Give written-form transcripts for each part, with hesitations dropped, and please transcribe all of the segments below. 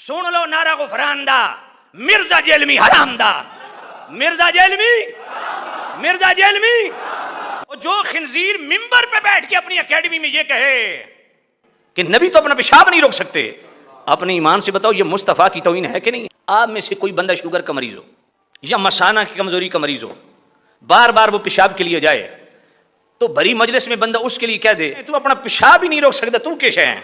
سن لو نعرہ غفران دا، مرزا جیلمی حرام دا، مرزا جیلمی جو خنزیر ممبر پہ بیٹھ کے اپنی اکیڈمی میں یہ کہے کہ نبی تو اپنا پیشاب نہیں روک سکتے، اپنے ایمان سے بتاؤ یہ مصطفیٰ کی توہین ہے کہ نہیں؟ آپ میں سے کوئی بندہ شوگر کا مریض ہو یا مثانہ کی کمزوری کا مریض ہو، بار بار وہ پیشاب کے لیے جائے تو بڑی مجلس میں بندہ اس کے لیے کہہ دے تو اپنا پیشاب ہی نہیں روک سکتا، تو کیسے ہیں؟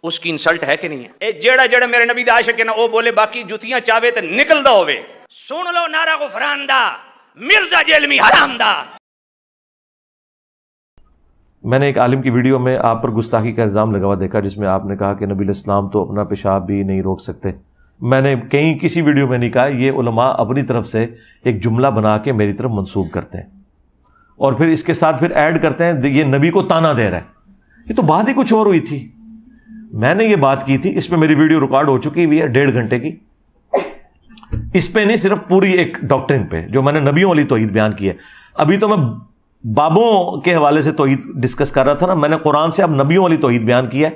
اس کی انسلٹ ہے کہ نہیں ہے؟ اے جیڑا میرے نبی دا عاشق ہے نا وہ بولے باقی جتیاں چاہے تو نکل دا ہوئے، سن لو نعرہ غفران دا، مرزا جیلمی حرام دا۔ میں نے ایک عالم کی ویڈیو میں آپ پر گستاخی کا الزام لگا ہوا دیکھا جس میں آپ نے کہا کہ نبی علیہ السلام تو اپنا پیشاب بھی نہیں روک سکتے۔ میں نے کہیں کسی ویڈیو میں نہیں کہا، یہ علماء اپنی طرف سے ایک جملہ بنا کے میری طرف منسوب کرتے ہیں اور پھر اس کے ساتھ پھر ایڈ کرتے ہیں یہ نبی کو تانا دے رہا ہے۔ یہ تو بات ہی کچھ اور ہوئی تھی، میں نے یہ بات کی تھی، اس پہ میری ویڈیو ریکارڈ ہو چکی ہوئی ہے 1.5 گھنٹے کی، اس پہ نہیں صرف پوری ایک ڈاکٹرن پہ جو میں نے نبیوں والی توحید بیان کی ہے۔ ابھی تو میں بابوں کے حوالے سے توحید ڈسکس کر رہا تھا نا، میں نے قرآن سے اب نبیوں والی توحید بیان کی ہے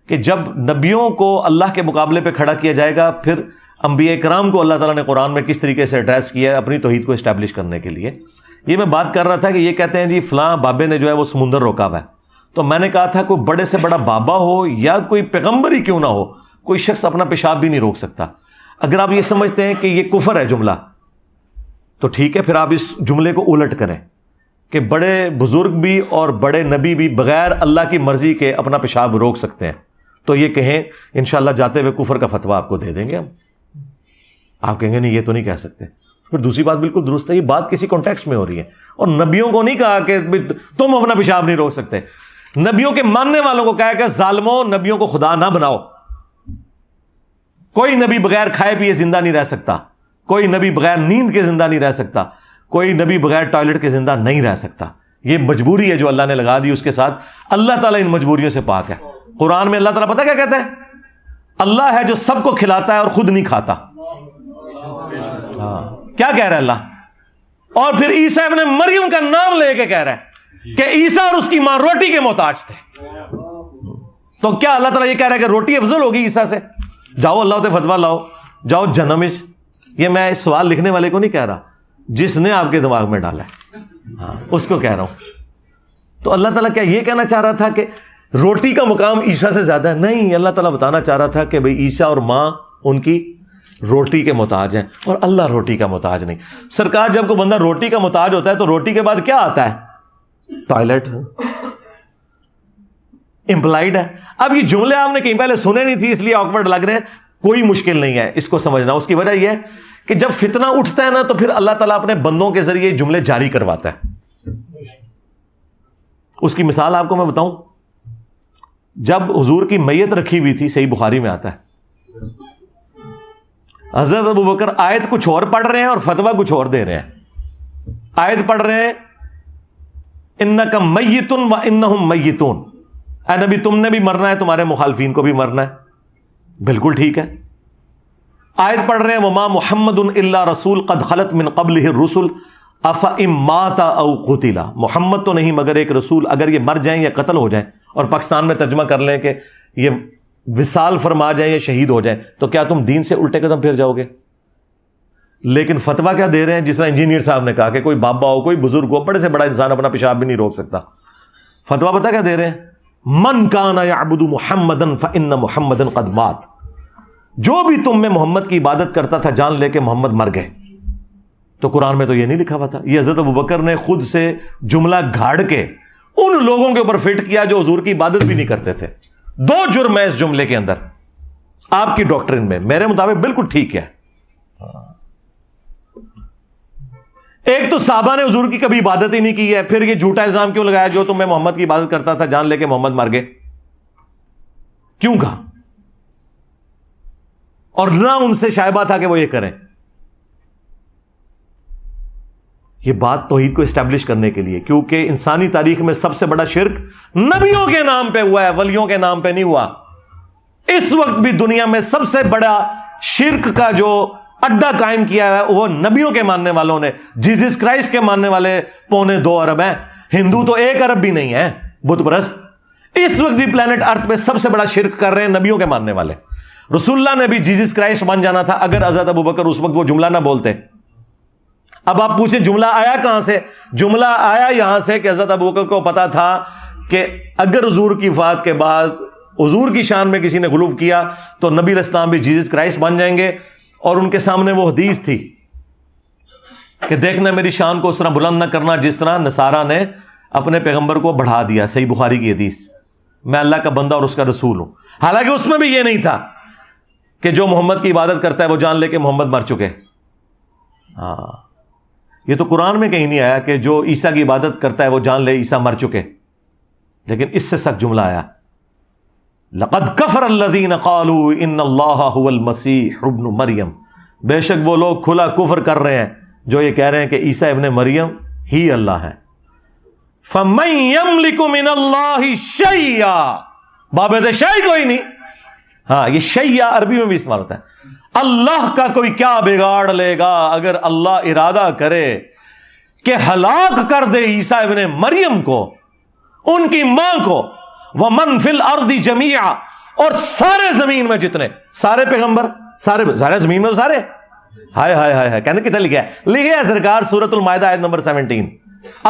کہ جب نبیوں کو اللہ کے مقابلے پہ کھڑا کیا جائے گا پھر انبیاء کرام کو اللہ تعالیٰ نے قرآن میں کس طریقے سے ایڈریس کیا ہے اپنی توحید کو اسٹیبلش کرنے کے لیے۔ یہ میں بات کر رہا تھا کہ یہ کہتے ہیں جی فلاں بابے نے جو ہے وہ سمندر روکا ہوا ہے، تو میں نے کہا تھا کوئی بڑے سے بڑا بابا ہو یا کوئی پیغمبر ہی کیوں نہ ہو، کوئی شخص اپنا پیشاب بھی نہیں روک سکتا۔ اگر آپ یہ سمجھتے ہیں کہ یہ کفر ہے جملہ تو ٹھیک ہے، پھر آپ اس جملے کو الٹ کریں کہ بڑے بزرگ بھی اور بڑے نبی بھی بغیر اللہ کی مرضی کے اپنا پیشاب روک سکتے ہیں، تو یہ کہیں انشاءاللہ جاتے ہوئے کفر کا فتویٰ آپ کو دے دیں گے ہم۔ آپ کہیں گے نہیں یہ تو نہیں کہہ سکتے، پھر دوسری بات بالکل درست ہے، یہ بات کسی کانٹیکسٹ میں ہو رہی ہے، اور نبیوں کو نہیں کہا کہ تم اپنا پیشاب نہیں روک سکتے، نبیوں کے ماننے والوں کو کہا کہ ظالموں نبیوں کو خدا نہ بناؤ، کوئی نبی بغیر کھائے پیے زندہ نہیں رہ سکتا، کوئی نبی بغیر نیند کے زندہ نہیں رہ سکتا، کوئی نبی بغیر ٹوائلٹ کے زندہ نہیں رہ سکتا۔ یہ مجبوری ہے جو اللہ نے لگا دی، اس کے ساتھ اللہ تعالیٰ ان مجبوریوں سے پاک ہے۔ قرآن میں اللہ تعالیٰ پتہ کیا کہتا ہے؟ اللہ ہے جو سب کو کھلاتا ہے اور خود نہیں کھاتا۔ ہاں کیا کہہ رہا ہے اللہ؟ اور پھر عیسیٰ ابن مریم کا نام لے کے کہہ رہا ہے کہ عیسیٰ اور اس کی ماں روٹی کے محتاج تھے۔ تو کیا اللہ تعالیٰ یہ کہہ رہا ہے کہ روٹی افضل ہوگی عیسیٰ سے؟ جاؤ اللہ تے فتویٰ لاؤ، جاؤ جنمش۔ یہ میں اس سوال لکھنے والے کو نہیں کہہ رہا، جس نے آپ کے دماغ میں ڈالا ہے ہاں اس کو کہہ رہا ہوں۔ تو اللہ تعالیٰ کیا یہ کہنا چاہ رہا تھا کہ روٹی کا مقام عیسیٰ سے زیادہ ہے؟ نہیں، اللہ تعالیٰ بتانا چاہ رہا تھا کہ بھئی عیسیٰ اور ماں ان کی روٹی کے محتاج ہیں اور اللہ روٹی کا محتاج نہیں۔ سرکار جب کوئی بندہ روٹی کا محتاج ہوتا ہے تو روٹی کے بعد کیا آتا ہے؟ ٹوائلٹ امپلائڈ ہے۔ اب یہ جملے آپ نے کہیں پہلے سنے نہیں تھی اس لیے آکورڈ لگ رہے ہیں، کوئی مشکل نہیں ہے اس کو سمجھنا۔ اس کی وجہ یہ ہے کہ جب فتنہ اٹھتا ہے نا تو پھر اللہ تعالیٰ اپنے بندوں کے ذریعے جملے جاری کرواتا ہے۔ اس کی مثال آپ کو میں بتاؤں، جب حضور کی میت رکھی ہوئی تھی، صحیح بخاری میں آتا ہے، حضرت ابوبکر آیت کچھ اور پڑھ رہے ہیں اور فتویٰ کچھ اور دے رہے ہیں۔ آیت پڑھ رہے ہیں انک میت و انہم میتون، اے نبی تم نے بھی مرنا ہے، تمہارے مخالفین کو بھی مرنا ہے، بالکل ٹھیک ہے۔ آیت پڑھ رہے ہیں وما محمد الا رسول قد خلت من قبلہ الرسل افئن مات او قتل، محمد تو نہیں مگر ایک رسول، اگر یہ مر جائیں یا قتل ہو جائیں، اور پاکستان میں ترجمہ کر لیں کہ یہ وصال فرما جائیں یا شہید ہو جائیں، تو کیا تم دین سے الٹے قدم پھر جاؤ گے؟ لیکن فتویٰ کیا دے رہے ہیں؟ جس طرح انجینئر صاحب نے کہا کہ کوئی بابا ہو، کوئی بزرگ ہو، بڑے سے بڑا انسان اپنا پیشاب بھی نہیں روک سکتا۔ فتویٰ پتہ کیا دے رہے ہیں؟ من کان یعبد محمدا فان محمدا قد مات، جو بھی تم میں محمد کی عبادت کرتا تھا جان لے کے محمد مر گئے۔ تو قرآن میں تو یہ نہیں لکھا ہوا تھا، یہ حضرت ابوبکر نے خود سے جملہ گھاڑ کے ان لوگوں کے اوپر فٹ کیا جو حضور کی عبادت بھی نہیں کرتے تھے۔ 2 جرم ہے اس جملے کے اندر آپ کی ڈاکٹرن میں، میرے مطابق بالکل ٹھیک ہے۔ ایک تو صحابہ نے حضور کی کبھی عبادت ہی نہیں کی ہے، پھر یہ جھوٹا الزام کیوں لگایا جو تم میں محمد کی عبادت کرتا تھا جان لے کے محمد مر گئے؟ کیوں کہا؟ اور نہ ان سے شائبہ تھا کہ وہ یہ کریں۔ یہ بات توحید کو اسٹیبلش کرنے کے لیے، کیونکہ انسانی تاریخ میں سب سے بڑا شرک نبیوں کے نام پہ ہوا ہے، ولیوں کے نام پہ نہیں ہوا۔ اس وقت بھی دنیا میں سب سے بڑا شرک کا جو اڈا قائم کیا ہے وہ نبیوں کے ماننے والوں نے۔ جیزس کرائسٹ کے ماننے والے 2.25 ارب ہیں، ہندو تو 1 ارب بھی نہیں ہے، بت پرست۔ اس وقت بھی پلانٹ ارتھ پہ سب سے بڑا شرک کر رہے ہیں نبیوں کے ماننے والے۔ رسول اللہ نے بھی جیزس کرائسٹ بن جانا تھا اگر حضرت ابوبکر اس وقت وہ جملہ نہ بولتے. اب آپ پوچھیں جملہ آیا کہاں سے؟ جملہ آیا یہاں سے کہ حضرت ابوبکر کو پتا تھا کہ اگر حضور کی وفات کے بعد حضور کی شان میں کسی نے غلو کیا تو نبی علیہ السلام بھی جیزس کرائسٹ بن جائیں گے. اور ان کے سامنے وہ حدیث تھی کہ دیکھنا میری شان کو اس طرح بلند نہ کرنا جس طرح نصارہ نے اپنے پیغمبر کو بڑھا دیا. صحیح بخاری کی حدیث، میں اللہ کا بندہ اور اس کا رسول ہوں. حالانکہ اس میں بھی یہ نہیں تھا کہ جو محمد کی عبادت کرتا ہے وہ جان لے کہ محمد مر چکے. ہاں، یہ تو قرآن میں کہیں نہیں آیا کہ جو عیسیٰ کی عبادت کرتا ہے وہ جان لے عیسیٰ مر چکے. لیکن اس سے سخت جملہ آیا، لقد کفر الذین قالوا ان اللہ هو المسیح ابن مریم. بے شک وہ لوگ کھلا کفر کر رہے ہیں جو یہ کہہ رہے ہیں کہ عیسیٰ ابن مریم ہی اللہ ہے. فَمَن يَمْلِكُ مِنَ اللَّهِ شَيْئًا، بابت شیء کوئی نہیں. ہاں، یہ شیء عربی میں بھی استعمال ہوتا ہے. اللہ کا کوئی کیا بگاڑ لے گا اگر اللہ ارادہ کرے کہ ہلاک کر دے عیسیٰ ابن مریم کو، ان کی ماں کو، وَمَن فِي الْأَرْضِ جَمِيعًا، اور سارے زمین میں جتنے سارے پیغمبر، سارے زمین میں سارے. ہائے ہائے ہائے، کہنے کتنے لکھا ہے؟ لکھے ہے سرکار سورۃ المائدہ آیت نمبر 17.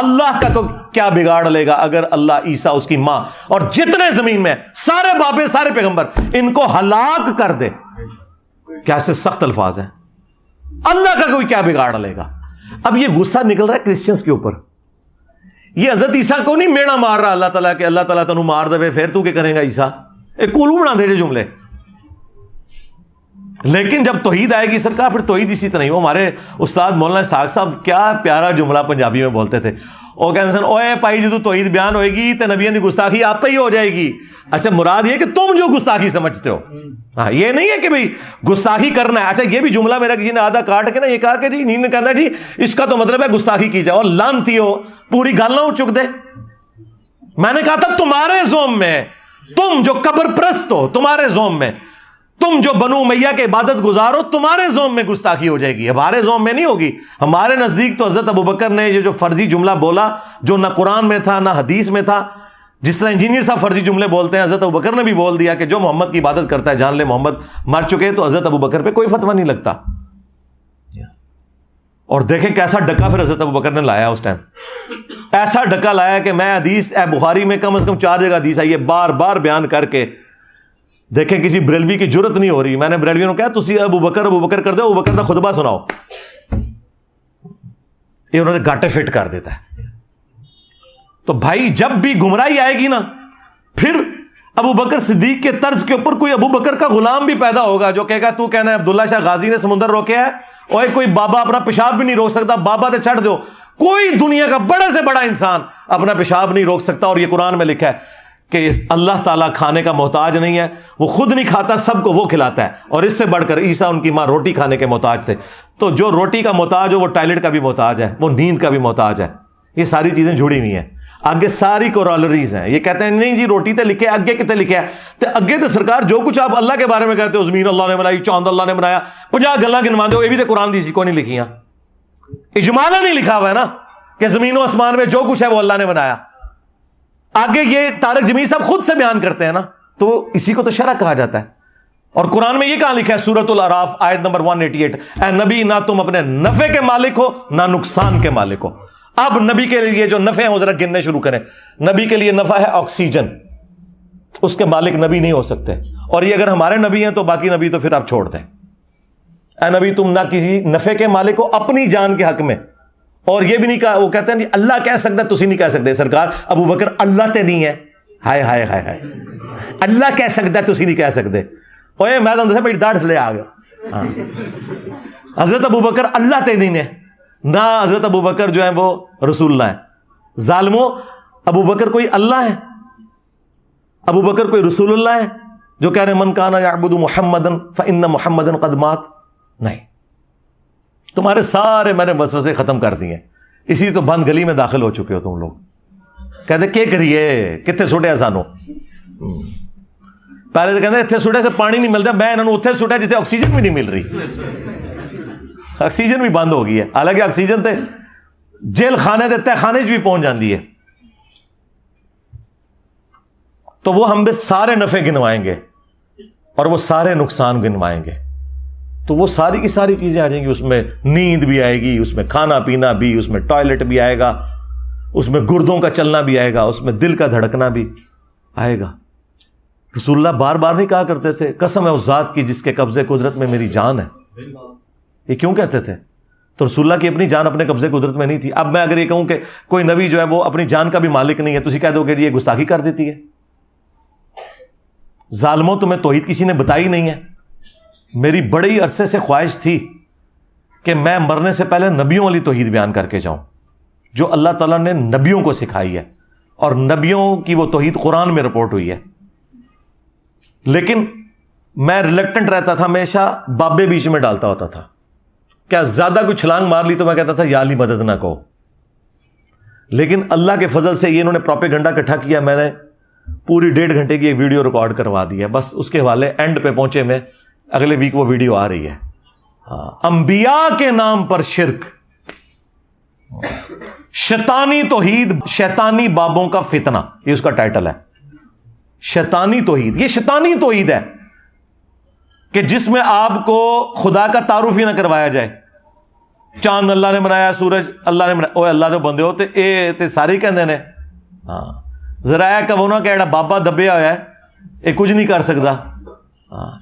اللہ کا کیا بگاڑ لے گا اگر اللہ عیسیٰ، اس کی ماں اور جتنے زمین میں سارے بابے، سارے پیغمبر، ان کو ہلاک کر دے. کیا سے سخت الفاظ ہیں. اللہ کا کوئی کیا بگاڑ لے گا. اب یہ غصہ نکل رہا ہے کرسچنز کے اوپر. یہ حضرت عیسیٰ کو نہیں میڑا مار رہا اللہ تعالیٰ کہ اللہ تعالیٰ تنو مار دے پھر تو کیا کرے گا عیسیٰ. ایک کولو بنا دے جو جملے. لیکن جب توحید آئے گی سرکار، پھر توحید اسی طرح نہیں. وہ ہمارے استاد مولانا اسحاق صاحب کیا پیارا جملہ پنجابی میں بولتے تھے. وہ کہتے ہیں اوے پائی جدو توحید بیان ہوئے گی تو نبیوں کی گستاخی آپ پہ ہی ہو جائے گی. اچھا، مراد یہ کہ تم جو گستاخی سمجھتے ہو. ہاں، یہ نہیں ہے کہ بھئی گستاخی کرنا ہے. اچھا، یہ بھی جملہ میرا کسی نے آدھا کاٹ کے نا یہ کہا کہ جی نہیں کہنا جی اس کا تو مطلب ہے گستاخی کی جائے، اور لانتی ہو پوری گل نہ چک دے. میں نے کہا تھا تمہارے زوم میں، تم جو قبر پرست ہو تمہارے زوم میں، تم جو بنو امیہ کے عبادت گزار ہو تمہارے زوم میں گستاخی ہو جائے گی، ہمارے زوم میں نہیں ہوگی. ہمارے نزدیک تو حضرت ابوبکر نے یہ جو فرضی جملہ بولا جو نہ قرآن میں تھا نہ حدیث میں تھا، جس طرح انجینئر صاحب فرضی جملے بولتے ہیں، حضرت ابوبکر نے بھی بول دیا کہ جو محمد کی عبادت کرتا ہے جان لے محمد مر چکے. تو حضرت ابوبکر پہ کوئی فتویٰ نہیں لگتا. اور دیکھیں کیسا ڈکا پھر حضرت ابوبکر نے لایا اس ٹائم. ایسا ڈکا لایا کہ میں حدیث بخاری میں کم از کم 4 جگہ حدیث آئی ہے بار بار بیان کر کے. دیکھیں کسی بریلوی کی جرت نہیں ہو رہی. میں نے بریلویوں کو کہا تسی ابوبکر کر دو، ابوبکر کا خطبہ سناؤ. یہ انہوں نے گاٹے فٹ کر دیتا ہے. تو بھائی جب بھی گمراہی آئے گی نا، پھر ابوبکر صدیق کے طرز کے اوپر کوئی ابوبکر کا غلام بھی پیدا ہوگا جو کہے گا تو کہنا ہے عبداللہ شاہ غازی نے سمندر روکیا ہے، اور کوئی بابا اپنا پیشاب بھی نہیں روک سکتا، بابا تے چھڑ دو. کوئی دنیا کا بڑے سے بڑا انسان اپنا پیشاب نہیں روک سکتا. اور یہ قرآن میں لکھا ہے کہ اللہ تعالیٰ کھانے کا محتاج نہیں ہے، وہ خود نہیں کھاتا، سب کو وہ کھلاتا ہے. اور اس سے بڑھ کر عیسیٰ ان کی ماں روٹی کھانے کے محتاج تھے. تو جو روٹی کا محتاج ہو وہ ٹائلٹ کا بھی محتاج ہے، وہ نیند کا بھی محتاج ہے. یہ ساری چیزیں جڑی ہوئی ہیں. آگے ساری کورالریز ہیں. یہ کہتے ہیں نہیں جی روٹی تے لکھے آگے کتے لکھے ہے تے اگے تے سرکار جو کچھ آپ اللہ کے بارے میں کہتے ہو زمین اللہ نے بنائی، چاند اللہ نے بنایا، 50 گلاں گنوا دو، یہ بھی تے قرآن دی کوئی نہیں لکھیاں. اجمالا نہیں لکھا ہوا ہے نا کہ زمین و آسمان میں جو کچھ ہے وہ اللہ نے بنایا. آگے یہ طارق جمیل صاحب خود سے بیان کرتے ہیں نا، تو اسی کو تو شرع کہا جاتا ہے. اور قرآن میں یہ کہاں لکھا ہے سورۃ الاعراف آیت نمبر 188، اے نبی نہ تم اپنے نفع کے مالک ہو نہ نقصان کے مالک ہو. اب نبی کے لیے جو نفع ہیں وہ ذرا گننے شروع کریں. نبی کے لیے نفع ہے آکسیجن، اس کے مالک نبی نہیں ہو سکتے. اور یہ اگر ہمارے نبی ہیں تو باقی نبی تو پھر آپ چھوڑ دیں. اے نبی تم نہ کسی نفع کے مالک ہو اپنی جان کے حق میں. اور یہ بھی نہیں کہا، وہ کہتے ہیں اللہ کہہ سکتا ہے، تسی نہیں کہہ سکتے. سرکار ابوبکر اللہ تے نہیں ہے. ہائے ہائے ہائے ہائے، اللہ کہہ سکتا ہے تسی نہیں کہہ سکتے. اوے میں تو میری داڑھ تھلے آ گیا. حضرت ابوبکر اللہ تے نہیں ہے، نہ حضرت ابوبکر جو ہے وہ رسول اللہ ہے. ظالموں، ابوبکر کوئی اللہ ہے؟ ابوبکر کوئی رسول اللہ ہے جو کہہ رہے من کان یعبد محمدا فإن محمدا قد مات؟ نہیں. تمہارے سارے میں نے وسوسے ختم کر دیے. اسی تو بند گلی میں داخل ہو چکے ہو تم لوگ. کہتے کیا کریے، کتنے سٹیا سانو. پہلے تو کہتے اتنے سٹے سے پانی نہیں ملتا، میں انہوں نے اتنے سٹیا جتنے آکسیجن بھی نہیں مل رہی. آکسیجن بھی بند ہو گئی ہے، حالانکہ آکسیجن تے جیل خانے دے تہ خانے بھی پہنچ جاندی ہے. تو وہ ہم سارے نفع گنوائیں گے. اور وہ سارے نقصان گنوائیں گے. تو وہ ساری کی ساری چیزیں آ جائیں گی. اس میں نیند بھی آئے گی, اس میں کھانا پینا بھی, اس میں ٹوائلٹ بھی آئے گا, اس میں گردوں کا چلنا بھی آئے گا, اس میں دل کا دھڑکنا بھی آئے گا. رسول اللہ بار بار نہیں کہا کرتے تھے قسم ہے اس ذات کی جس کے قبضے قدرت میں میری جان ہے؟ یہ کیوں کہتے تھے؟ تو رسول اللہ کی اپنی جان اپنے قبضے قدرت میں نہیں تھی. اب میں اگر یہ کہوں کہ کوئی نبی جو ہے وہ اپنی جان کا بھی مالک نہیں ہے تو اسی کہہ دو کہ یہ گستاخی کر دیتی ہے. ظالموں تمہیں توحید کسی نے بتائی نہیں ہے. میری بڑی عرصے سے خواہش تھی کہ میں مرنے سے پہلے نبیوں والی توحید بیان کر کے جاؤں جو اللہ تعالیٰ نے نبیوں کو سکھائی ہے, اور نبیوں کی وہ توحید قرآن میں رپورٹ ہوئی ہے. لیکن میں ریلیکٹنٹ رہتا تھا, ہمیشہ بابے بیچ میں ڈالتا ہوتا تھا. کیا زیادہ کوئی چھلانگ مار لی تو میں کہتا تھا یا علی مدد نہ کہو. لیکن اللہ کے فضل سے یہ انہوں نے پروپیگنڈا اکٹھا کیا. میں نے پوری 1.5 گھنٹے کی ایک ویڈیو ریکارڈ کروا دی ہے, بس اس کے حوالے اینڈ پہ پہنچے میں. اگلے ویک وہ ویڈیو آ رہی ہے. انبیاء کے نام پر شرک, شیطانی توحید, شیطانی بابوں کا فتنہ, یہ اس کا ٹائٹل ہے. شیطانی توحید, یہ شیطانی توحید ہے کہ جس میں آپ کو خدا کا تعارف ہی نہ کروایا جائے. چاند اللہ نے بنایا, سورج اللہ نے بنایا. اوے اللہ جو بندے ہو تے سارے کہندے نے ہاں ذرا کہ وہ نہ کہ بابا دبیا ہوا ہے یہ کچھ نہیں کر سکتا,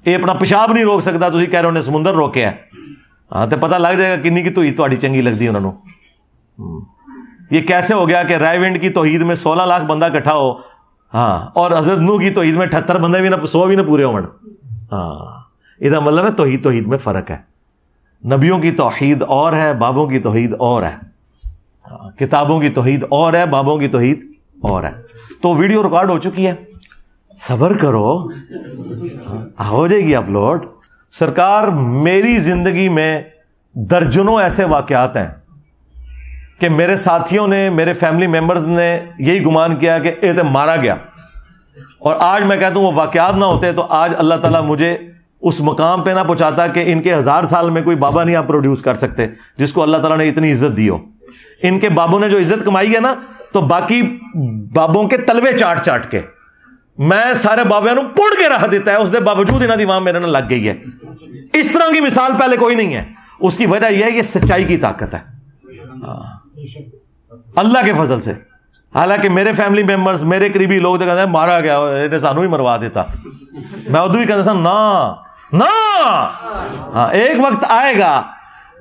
یہ اپنا پیشاب نہیں روک سکتا, تسی کہہ رہے انہیں سمندر روکیا ہے. ہاں تو پتہ لگ جائے گا کنی کی توحید تہاڈی چنگی لگتی انہوں نے. یہ کیسے ہو گیا کہ رائے ونڈ کی توحید میں 16 لاکھ بندہ اکٹھا ہو, ہاں, اور حضرت نوح کی توحید میں 78 بندے بھی نہ 100 بھی نہ پورے ہون. ہاں یہ مطلب ہے توحید میں فرق ہے. نبیوں کی توحید اور ہے, بابوں کی توحید اور ہے. کتابوں کی توحید اور ہے, بابوں کی توحید اور ہے. تو ویڈیو ریکارڈ ہو چکی ہے, صبر کرو, ہو جائے گی اپلوڈ. سرکار میری زندگی میں درجنوں ایسے واقعات ہیں کہ میرے ساتھیوں نے, میرے فیملی ممبرز نے یہی گمان کیا کہ یہ تو مارا گیا, اور آج میں کہتا ہوں وہ واقعات نہ ہوتے تو آج اللہ تعالیٰ مجھے اس مقام پہ نہ پہنچاتا کہ ان کے 1000 سال میں کوئی بابا نہیں آپ پروڈیوس کر سکتے جس کو اللہ تعالیٰ نے اتنی عزت دی ہو. ان کے بابوں نے جو عزت کمائی ہے نا, تو باقی بابوں کے تلوے چاٹ چاٹ کے میں سارے بابیاں نو پڑ کے رکھ دیتا ہے, اس دے باوجود انہاں دی وہاں میرے نال لگ گئی ہے. اس طرح کی مثال پہلے کوئی نہیں ہے. اس کی وجہ یہ ہے کہ سچائی کی طاقت ہے اللہ کے فضل سے. حالانکہ میرے فیملی ممبرز, میرے قریبی لوگ تو کہتے ہیں مارا گیا, انہیں سانو ہی مروا دیتا. میں ادو بھی کہتا تھا نا, ہاں ایک وقت آئے گا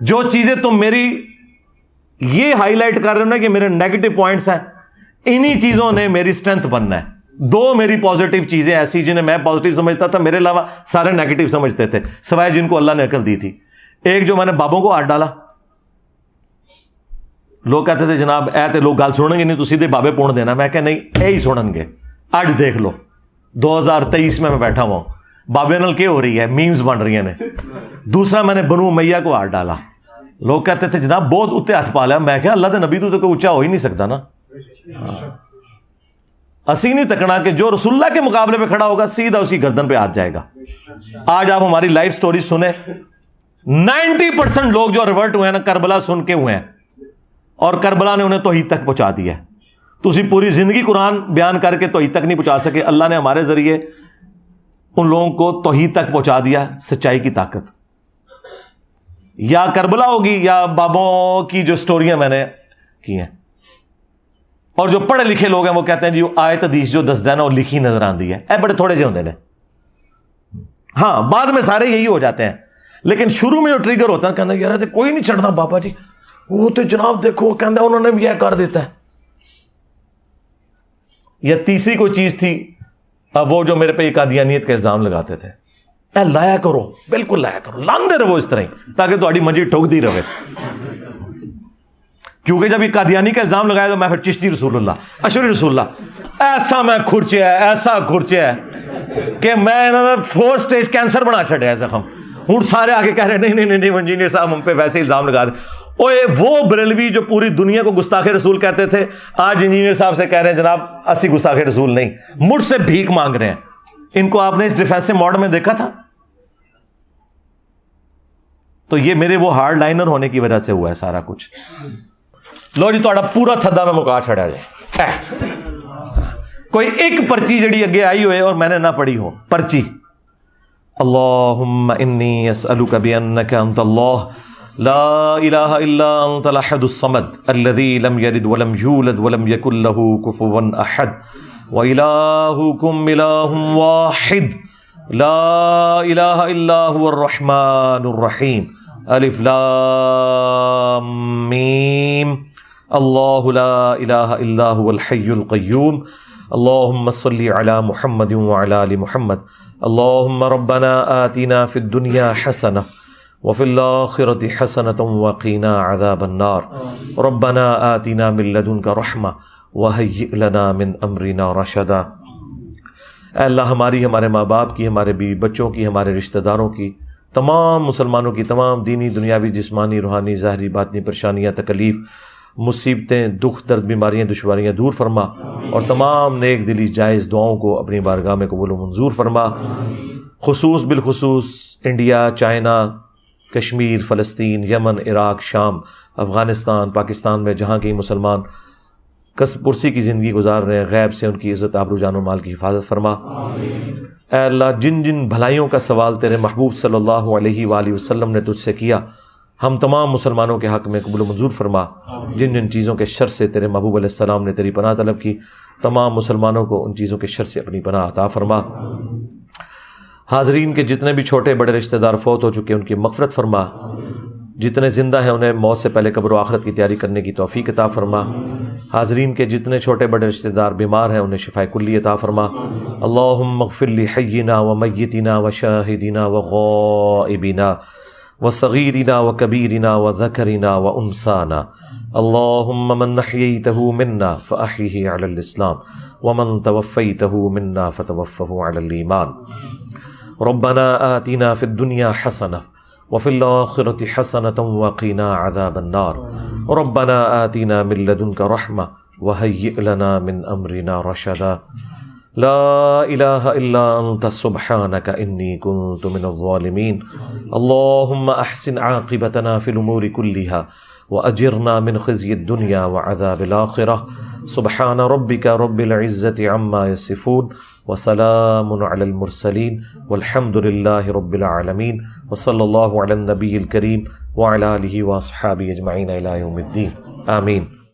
جو چیزیں تم میری یہ ہائی لائٹ کر رہے ہو نا کہ میرے نیگیٹو پوائنٹس ہیں, انہی چیزوں نے میری اسٹرینتھ بننا ہے. 2 میری پازیٹیو چیزیں ایسی جنہیں میں پازیٹیو سمجھتا تھا, میرے علاوہ سارے نیگیٹو سمجھتے تھے سوائے جن کو اللہ نے عقل دی تھی. ایک جو میں نے بابوں کو ہاتھ ڈالا, لوگ کہتے تھے جناب اے تے لوگ گل سنیں گے نہیں تو سیدھے بابے پون دینا. میں کہ نہیں اے ہی سنن گے. اج دیکھ لو 2023 میں بیٹھا ہوا ہوں, بابے نال کیا ہو رہی ہے, میمز بن رہی ہیں. دوسرا میں نے بنو امیہ کو ہاتھ ڈالا. لوگ کہتے تھے جناب بہت اتنے ہاتھ پا لیا. میں کہ اللہ دے نبی تو کوئی اونچا ہو ہی نہیں سکتا نا. اسی نہیں تکنا کہ جو رسول اللہ کے مقابلے پہ کھڑا ہوگا سیدھا اس کی گردن پہ ہاتھ جائے گا. آج آپ ہماری لائف سٹوری سنیں, 90% لوگ جو ریورٹ ہوئے ہیں نا کربلا سن کے ہوئے ہیں, اور کربلا نے انہیں توحید تک پہنچا دیا ہے. تو اسی پوری زندگی قرآن بیان کر کے توحید تک نہیں پہنچا سکے. اللہ نے ہمارے ذریعے ان لوگوں کو توحید تک پہنچا دیا. سچائی کی طاقت یا کربلا ہوگی یا بابوں کی جو سٹوریاں میں نے کی ہیں. اور جو پڑھے لکھے لوگ ہیں وہ کہتے ہیں جی آیت حدیث جو دسدا ہے نا وہ لکھی نظر آندی ہے. اے بڑے تھوڑے سے ہوندے نے. ہاں بعد میں سارے یہی ہو جاتے ہیں, لیکن شروع میں جو ٹریگر ہوتا ہے کہنا یار تے کوئی نہیں چڑھتا بابا جی, وہ تو جناب دیکھو کہندا انہوں نے بھی یہ کر دیتا ہے. یا تیسری کوئی چیز تھی وہ جو میرے پہ قادیانیت کا الزام لگاتے تھے. اے لایا کرو, بالکل لایا کرو, لاندے رہو اس طرح ہی تاکہ تہاڈی منجی ٹھوکدی رہے. کیونکہ جب یہ قادیانی کا الزام لگایا تو میں پھر چشتی رسول اللہ, اشری رسول اللہ, ایسا میں کھرچیا ہے, ایسا کھرچیا ہے کہ میں 4 سٹیج کینسر بنا چھڑیا ہے زخم. ہوں سارے آگے کہہ رہے نہیں انجینئر صاحب ہم پہ ویسے الزام لگا دیں. اوے وہ بریلوی جو پوری دنیا کو گستاخ رسول کہتے تھے آج انجینئر صاحب سے کہہ رہے ہیں جناب اسی گستاخ رسول نہیں, مجھ سے بھیک مانگ رہے ہیں. ان کو آپ نے اس ڈیفینسو موڈ میں دیکھا تھا؟ تو یہ میرے وہ ہارڈ لائنر ہونے کی وجہ سے ہوا ہے سارا کچھ. لو جی تھوڑا پورا تھدا میں مکا چھڑیا جائے. کوئی ایک پرچی جڑی اگے آئی ہوئے اور میں نے نہ پڑھی ہو, پرچی اللهم إني أسألك بأنك أنت الله لا إله إلا أنت الأحد الصمد الذي لم يلد ولم يولد ولم يكن له كفوا أحد وإلهكم إله واحد لا إله إلا هو الرحمن الرحيم ألف لام ميم الله لا إله إلا هو الحي القيوم اللهم صل على محمد وعلى آل محمد اللهم ربنا آتنا في الدنيا حسنة وفي الآخرة حسنة وقنا عذاب النار ربنا آتنا من لدنك رحمة وهيئ لنا من أمرنا رشدا۔ اے اللہ ہماری، ہمارے ماں باپ کی، ہمارے بیوی بچوں کی، ہمارے رشتہ داروں کی، تمام مسلمانوں کی تمام دینی دنیاوی جسمانی روحانی ظاہری باطنی پریشانیاں تکلیف مصیبتیں دکھ درد بیماریاں دشواریاں دور فرما، اور تمام نیک دلی جائز دعاؤں کو اپنی بارگاہ میں قبول و منظور فرما۔ خصوص بالخصوص انڈیا، چائنا، کشمیر، فلسطین، یمن، عراق، شام، افغانستان، پاکستان میں جہاں کہیں مسلمان کسب پرسی کی زندگی گزار رہے ہیں، غیب سے ان کی عزت آبرو جان و مال کی حفاظت فرما۔ اے اللہ جن جن بھلائیوں کا سوال تیرے محبوب صلی اللہ علیہ وآلہ وسلم نے تجھ سے کیا، ہم تمام مسلمانوں کے حق میں قبول و منظور فرما۔ جن جن چیزوں کے شر سے تیرے محبوب علیہ السلام نے تیری پناہ طلب کی، تمام مسلمانوں کو ان چیزوں کے شر سے اپنی پناہ عطا فرما۔ حاضرین کے جتنے بھی چھوٹے بڑے رشتہ دار فوت ہو چکے ان کی مغفرت فرما، جتنے زندہ ہیں انہیں موت سے پہلے قبر و آخرت کی تیاری کرنے کی توفیق عطا فرما۔ حاضرین کے جتنے چھوٹے بڑے رشتہ دار بیمار ہیں انہیں شفاء کلی عطا فرما۔ اللہم اغفر لحینا ومیتنا وشاہدنا وغائبنا وصغیرنا وکبیرنا وذکرنا وانثانا اللہم من احییتہ منا فاحیہ علی الاسلام ومن توفیتہ منا فتوفہ علی الایمان۔ ربنا آتنا فی الدنیا حسنہ وفي الآخرة حسنة وقنا عذاب النار ربنا آتنا من لدنك رحمة وهيئ لنا من أمرنا رشدا لا إله إلا أنت سبحانك إني كنت من الظالمين اللهم أحسن عاقبتنا في الأمور كلها وأجرنا من خزي الدنيا وعذاب الآخرة سبحان ربك رب العزة عما يصفون وسلام على المرسلين والحمد لله رب العالمين وصلى الله على النبي الكريم وعلى آله وأصحابه أجمعين إلى يوم الدين آمين۔